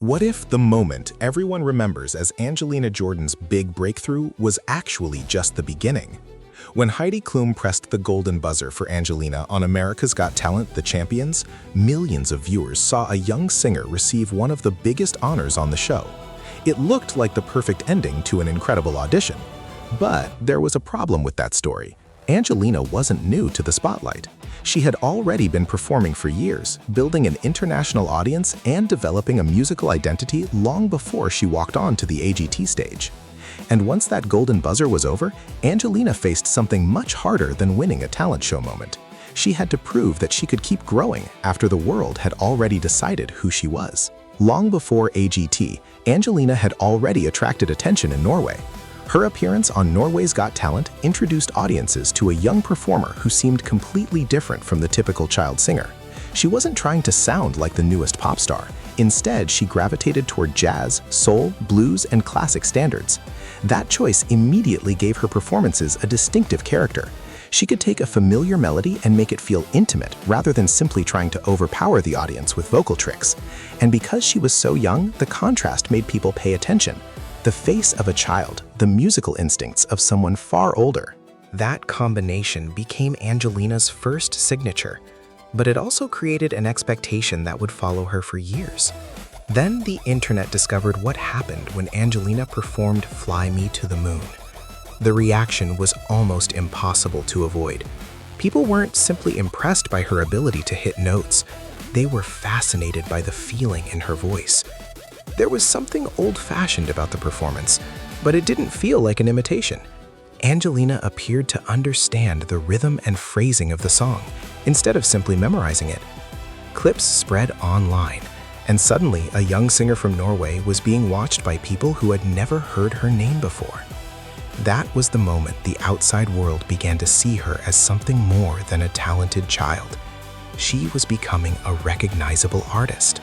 What if the moment everyone remembers as Angelina Jordan's big breakthrough was actually just the beginning? When Heidi Klum pressed the golden buzzer for Angelina on America's Got Talent, The Champions, millions of viewers saw a young singer receive one of the biggest honors on the show. It looked like the perfect ending to an incredible audition. But there was a problem with that story. Angelina wasn't new to the spotlight. She had already been performing for years, building an international audience and developing a musical identity long before she walked on to the AGT stage. And once that golden buzzer was over, Angelina faced something much harder than winning a talent show moment. She had to prove that she could keep growing after the world had already decided who she was. Long before AGT, Angelina had already attracted attention in Norway. Her appearance on Norway's Got Talent introduced audiences to a young performer who seemed completely different from the typical child singer. She wasn't trying to sound like the newest pop star. Instead, she gravitated toward jazz, soul, blues, and classic standards. That choice immediately gave her performances a distinctive character. She could take a familiar melody and make it feel intimate rather than simply trying to overpower the audience with vocal tricks. And because she was so young, the contrast made people pay attention. The face of a child, the musical instincts of someone far older. That combination became Angelina's first signature, but it also created an expectation that would follow her for years. Then the internet discovered what happened when Angelina performed Fly Me to the Moon. The reaction was almost impossible to avoid. People weren't simply impressed by her ability to hit notes. They were fascinated by the feeling in her voice. There was something old-fashioned about the performance, but it didn't feel like an imitation. Angelina appeared to understand the rhythm and phrasing of the song, instead of simply memorizing it. Clips spread online, and suddenly a young singer from Norway was being watched by people who had never heard her name before. That was the moment the outside world began to see her as something more than a talented child. She was becoming a recognizable artist.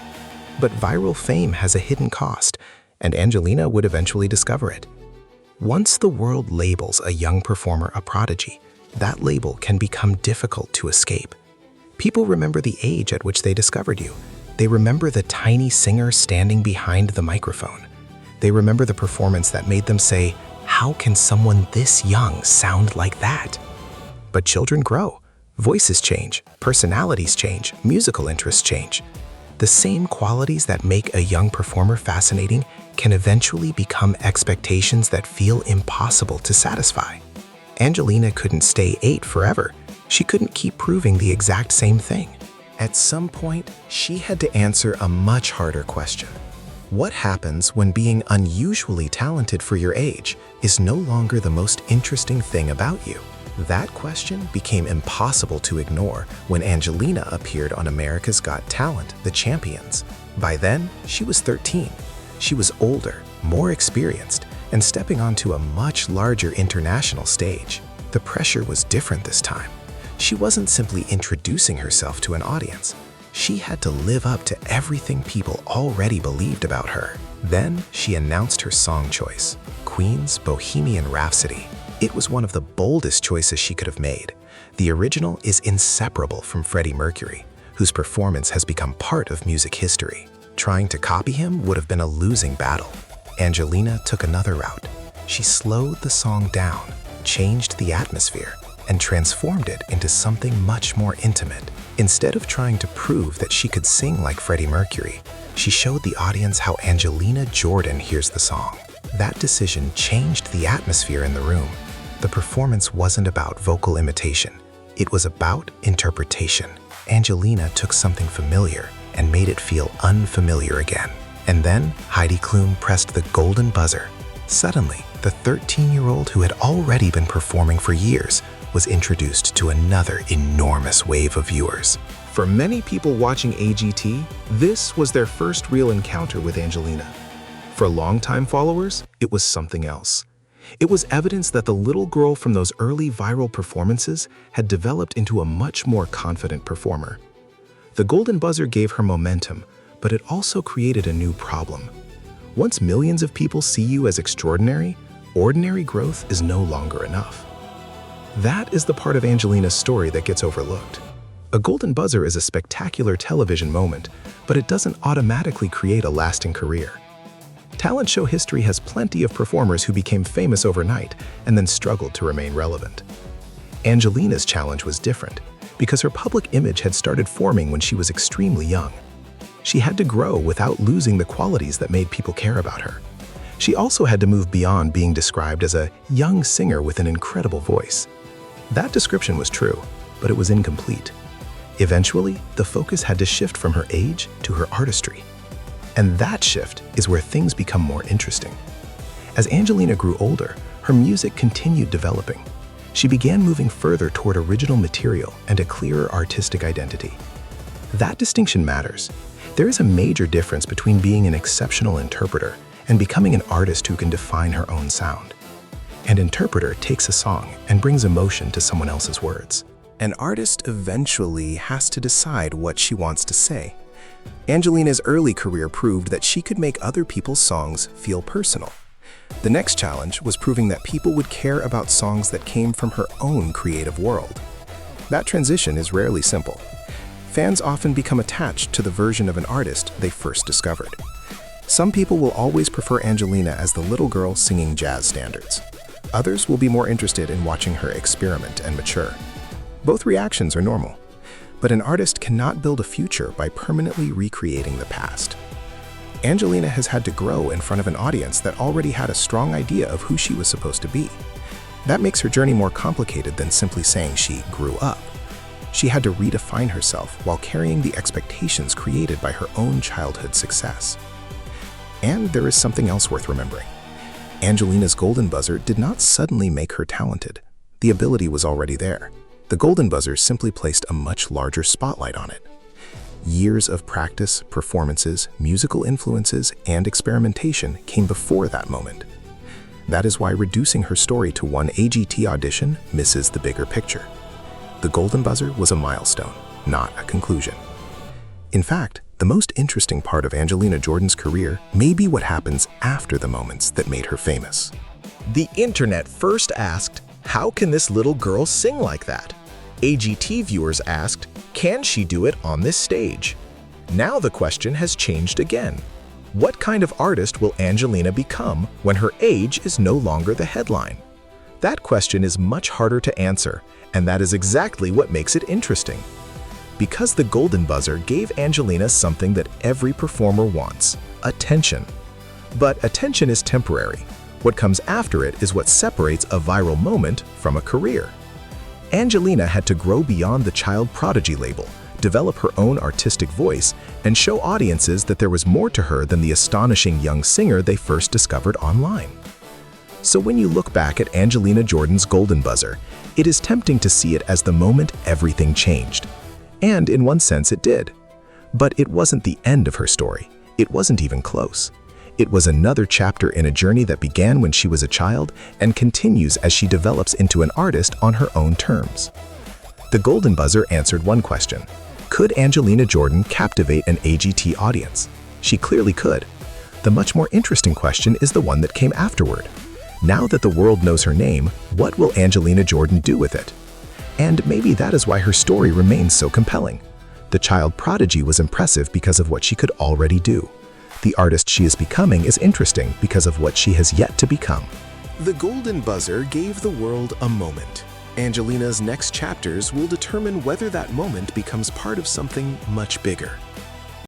But viral fame has a hidden cost, and Angelina would eventually discover it. Once the world labels a young performer a prodigy, that label can become difficult to escape. People remember the age at which they discovered you. They remember the tiny singer standing behind the microphone. They remember the performance that made them say, "How can someone this young sound like that?" But children grow. Voices change, personalities change, musical interests change. The same qualities that make a young performer fascinating can eventually become expectations that feel impossible to satisfy. Angelina couldn't stay 8 forever. She couldn't keep proving the exact same thing. At some point, she had to answer a much harder question. What happens when being unusually talented for your age is no longer the most interesting thing about you? That question became impossible to ignore when Angelina appeared on America's Got Talent, The Champions. By then, she was 13. She was older, more experienced, and stepping onto a much larger international stage. The pressure was different this time. She wasn't simply introducing herself to an audience. She had to live up to everything people already believed about her. Then she announced her song choice, Queen's Bohemian Rhapsody. It was one of the boldest choices she could have made. The original is inseparable from Freddie Mercury, whose performance has become part of music history. Trying to copy him would have been a losing battle. Angelina took another route. She slowed the song down, changed the atmosphere, and transformed it into something much more intimate. Instead of trying to prove that she could sing like Freddie Mercury, she showed the audience how Angelina Jordan hears the song. That decision changed the atmosphere in the room. The performance wasn't about vocal imitation. It was about interpretation. Angelina took something familiar and made it feel unfamiliar again. And then Heidi Klum pressed the golden buzzer. Suddenly, the 13-year-old who had already been performing for years was introduced to another enormous wave of viewers. For many people watching AGT, this was their first real encounter with Angelina. For longtime followers, it was something else. It was evidence that the little girl from those early viral performances had developed into a much more confident performer. The golden buzzer gave her momentum, but it also created a new problem. Once millions of people see you as extraordinary, ordinary growth is no longer enough. That is the part of Angelina's story that gets overlooked. A golden buzzer is a spectacular television moment, but it doesn't automatically create a lasting career. Talent show history has plenty of performers who became famous overnight and then struggled to remain relevant. Angelina's challenge was different because her public image had started forming when she was extremely young. She had to grow without losing the qualities that made people care about her. She also had to move beyond being described as a young singer with an incredible voice. That description was true, but it was incomplete. Eventually, the focus had to shift from her age to her artistry. And that shift is where things become more interesting. As Angelina grew older, her music continued developing. She began moving further toward original material and a clearer artistic identity. That distinction matters. There is a major difference between being an exceptional interpreter and becoming an artist who can define her own sound. An interpreter takes a song and brings emotion to someone else's words. An artist eventually has to decide what she wants to say. Angelina's early career proved that she could make other people's songs feel personal. The next challenge was proving that people would care about songs that came from her own creative world. That transition is rarely simple. Fans often become attached to the version of an artist they first discovered. Some people will always prefer Angelina as the little girl singing jazz standards. Others will be more interested in watching her experiment and mature. Both reactions are normal, but an artist cannot build a future by permanently recreating the past. Angelina has had to grow in front of an audience that already had a strong idea of who she was supposed to be. That makes her journey more complicated than simply saying she grew up. She had to redefine herself while carrying the expectations created by her own childhood success. And there is something else worth remembering. Angelina's Golden Buzzer did not suddenly make her talented. The ability was already there. The Golden Buzzer simply placed a much larger spotlight on it. Years of practice, performances, musical influences, and experimentation came before that moment. That is why reducing her story to one AGT audition misses the bigger picture. The Golden Buzzer was a milestone, not a conclusion. In fact, the most interesting part of Angelina Jordan's career may be what happens after the moments that made her famous. The internet first asked, "How can this little girl sing like that?" AGT viewers asked, "Can she do it on this stage?" Now the question has changed again. What kind of artist will Angelina become when her age is no longer the headline? That question is much harder to answer, and that is exactly what makes it interesting. Because the Golden Buzzer gave Angelina something that every performer wants: attention. But attention is temporary. What comes after it is what separates a viral moment from a career. Angelina had to grow beyond the child prodigy label, develop her own artistic voice, and show audiences that there was more to her than the astonishing young singer they first discovered online. So when you look back at Angelina Jordan's Golden Buzzer, it is tempting to see it as the moment everything changed. And in one sense it did. But it wasn't the end of her story. It wasn't even close. It was another chapter in a journey that began when she was a child and continues as she develops into an artist on her own terms. The Golden Buzzer answered one question: could Angelina Jordan captivate an AGT audience? She clearly could. The much more interesting question is the one that came afterward. Now that the world knows her name, what will Angelina Jordan do with it? And maybe that is why her story remains so compelling. The child prodigy was impressive because of what she could already do. The artist she is becoming is interesting because of what she has yet to become. The Golden Buzzer gave the world a moment. Angelina's next chapters will determine whether that moment becomes part of something much bigger.